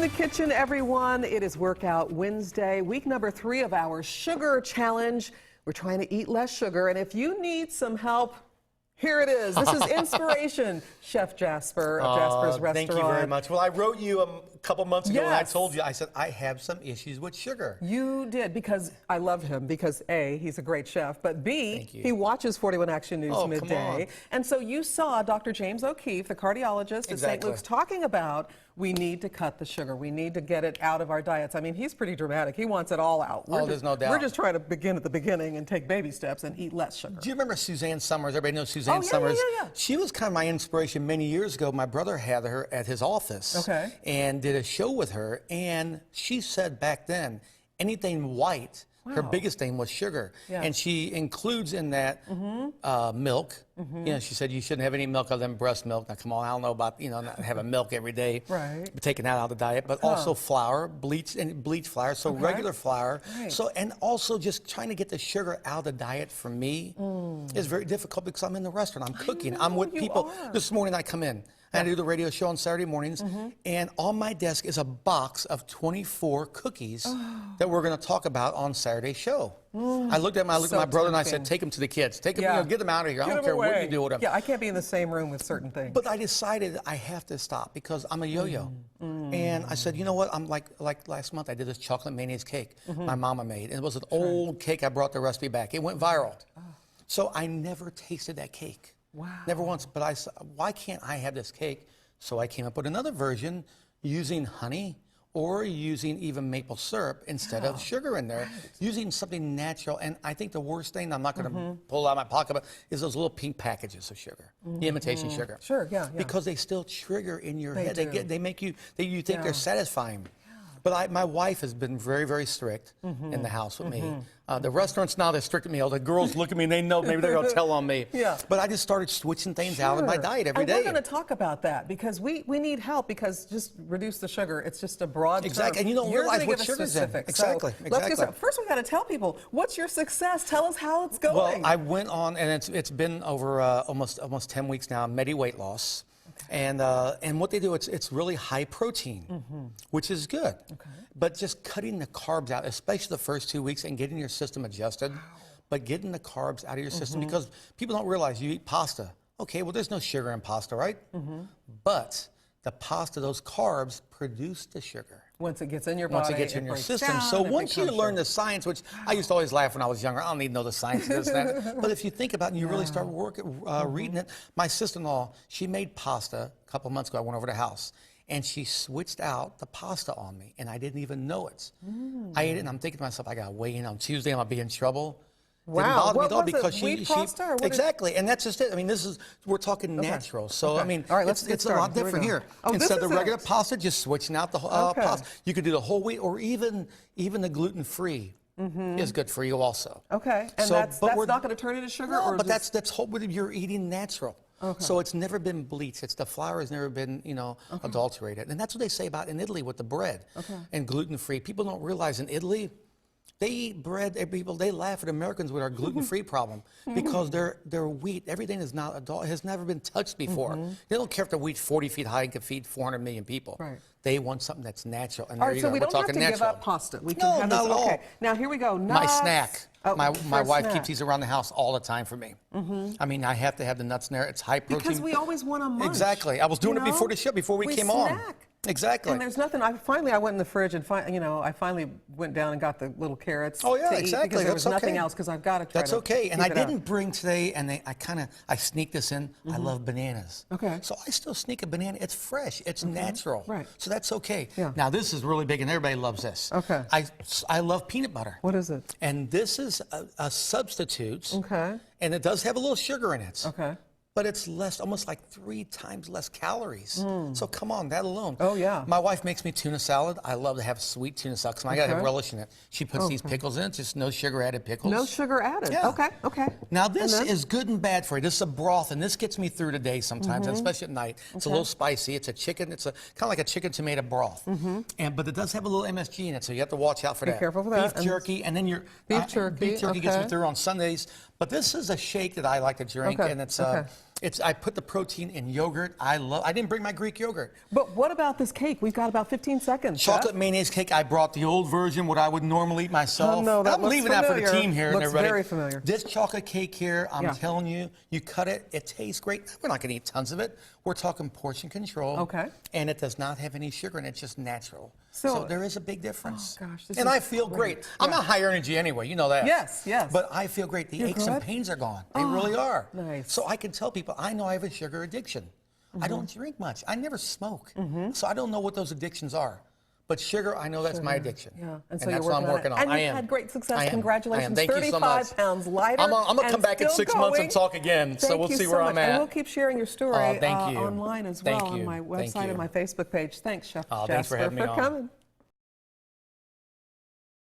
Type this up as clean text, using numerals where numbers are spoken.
the kitchen, everyone. It is Workout Wednesday, week number 3 of our sugar challenge. We're trying to eat less sugar, and if you need some help, here it is. This is inspiration, Chef Jasper of Jasper's Restaurant. Thank you very much. Well, I wrote you a couple months ago, and I Yes. told you, I said, I have some issues with sugar. You did, because I love him, because A, he's a great chef, but B, he watches 41 Action News midday. And so you saw Dr. James O'Keefe, the cardiologist at St. Luke's, talking about we need to cut the sugar. We need to get it out of our diets. I mean, he's pretty dramatic. He wants it all out. There's no doubt. We're just trying to begin at the beginning and take baby steps and eat less sugar. Do you remember Suzanne Summers? Everybody knows Suzanne Summers. Yeah. She was kind of my inspiration many years ago. My brother had her at his office and did a show with her, and she said back then, anything white, her biggest thing was sugar. And she includes in that milk. You know, she said you shouldn't have any milk other than breast milk. Now, come on, I don't know about, not having milk every day. But taking that out of the diet. But also flour, bleach flour, so regular flour. So, and also just trying to get the sugar out of the diet for me is very difficult because I'm in the restaurant. I'm cooking. I'm with people. This morning I come in. I do the radio show on Saturday mornings, and on my desk is a box of 24 cookies that we're going to talk about on Saturday's show. I looked at my brother and I said, take them to the kids. Take them, get them out of here. I don't care what you do with them. Yeah, I can't be in the same room with certain things. But I decided I have to stop because I'm a yo-yo. And I said, you know what? I'm like last month I did this chocolate mayonnaise cake my mama made. And it was an old cake. I brought the recipe back. It went viral. So I never tasted that cake. Never once. But I said, why can't I have this cake? So I came up with another version using honey or using even maple syrup instead of sugar in there, using something natural. And I think the worst thing, I'm not going to pull out of my pocket, but is those little pink packages of sugar, the imitation sugar. Because they still trigger in your head. They make you, you think they're satisfying. But my wife has been very, very strict in the house with me. The restaurants now, they're strict with me. All the girls look at me and they know maybe they're going to tell on me. But I just started switching things out of my diet every day. And we're going to talk about that because we need help because just reduce the sugar. It's just a broad term. And you don't realize what sugar's in. Exactly. Let's get started. First, we got to tell people, what's your success? Tell us how it's going. Well, I went on, and it's been over almost 10 weeks now, Medi weight loss. And what they do, it's really high protein, which is good. But just cutting the carbs out, especially the first 2 weeks, and getting your system adjusted, but getting the carbs out of your system, because people don't realize you eat pasta. Okay, well, there's no sugar in pasta, right? But the pasta, those carbs, produce the sugar. Once it gets in your body, once it gets in your system. So once you learn the science, which I used to always laugh when I was younger, I don't need to know the science of this and that. But if you think about it and you really start reading it, my sister-in-law, she made pasta a couple months ago. I went over to the house. And she switched out the pasta on me, and I didn't even know it. I ate it, and I'm thinking to myself, I got to weigh in on Tuesday, I'm going to be in trouble. Wow. Didn't bother me though, because wheat pasta, or what exactly, and that's just it. I mean, we're talking natural. So, I mean, it's a lot different here. Instead of the regular pasta, just switching out the pasta. You could do the whole wheat, or even the gluten-free. Is good for you also. And that's not going to turn into sugar? No, but that's whole, you're eating natural. So it's never been bleached. The flour has never been, adulterated. And that's what they say about in Italy with the bread and gluten-free. People don't realize in Italy, they eat bread. They laugh at Americans with our gluten-free problem because their wheat, everything is not has never been touched before. They don't care if the wheat's 40 feet high and can feed 400 million people. They want something that's natural. And all right, so we don't have to give up pasta. We can have not at all. Now here we go. My snack. My wife keeps these around the house all the time for me. I mean, I have to have the nuts in there. It's high protein. Because we always want a munch. Exactly. I was doing it before the show, before we came on. Exactly. And there's nothing. I went in the fridge and I finally went down and got the little carrots. Oh yeah, to exactly. Eat because there was nothing else because I've got to try. That's okay. And I didn't bring today, and I sneak this in. I love bananas. So I still sneak a banana. It's fresh. It's natural. So that's okay. Now this is really big, and everybody loves this. I love peanut butter. What is it? And this is a substitute. And it does have a little sugar in it. But it's almost like 3 times less calories. So come on, that alone. My wife makes me tuna salad. I love to have sweet tuna salad because I got to have relish in it. She puts these pickles in it, just no sugar added pickles. No sugar added. Okay. Now this is good and bad for you. This is a broth, and this gets me through the day sometimes, and especially at night. It's a little spicy. It's a chicken. It's kind of like a chicken tomato broth. But it does have a little MSG in it, so you have to watch out for that. Be careful for that. Beef jerky, and then your beef jerky gets me through on Sundays. But this is a shake that I like to drink, and it's I put the protein in yogurt. I didn't bring my Greek yogurt. But what about this cake? We've got about 15 seconds. Chocolate mayonnaise cake. I brought the old version, what I would normally eat myself. Oh, no, that I'm leaving that for the team here. Looks and everybody. very familiar. This chocolate cake here, I'm telling you, you cut it, it tastes great. We're not going to eat tons of it. We're talking portion control. Okay. And it does not have any sugar in it. It's just natural. So there is a big difference. Oh, gosh. And I feel great. I'm not high energy anyway. You know that. Yes, yes. But I feel great. The aches and pains are gone. They really are. Nice. So I can tell people, I know I have a sugar addiction. I don't drink much. I never smoke. So I don't know what those addictions are. But sugar, I know that's my addiction. Yeah. And so that's what I'm working on. And I you've am. had great success. I am. Congratulations. Thank you so much. 35 pounds lighter. I'm going to come back in 6 months and talk again. So we'll see where I'm at. And we'll keep sharing your story thank you. online as well on my website and my Facebook page. Thanks, Chef Jasper, thanks for having me on. coming.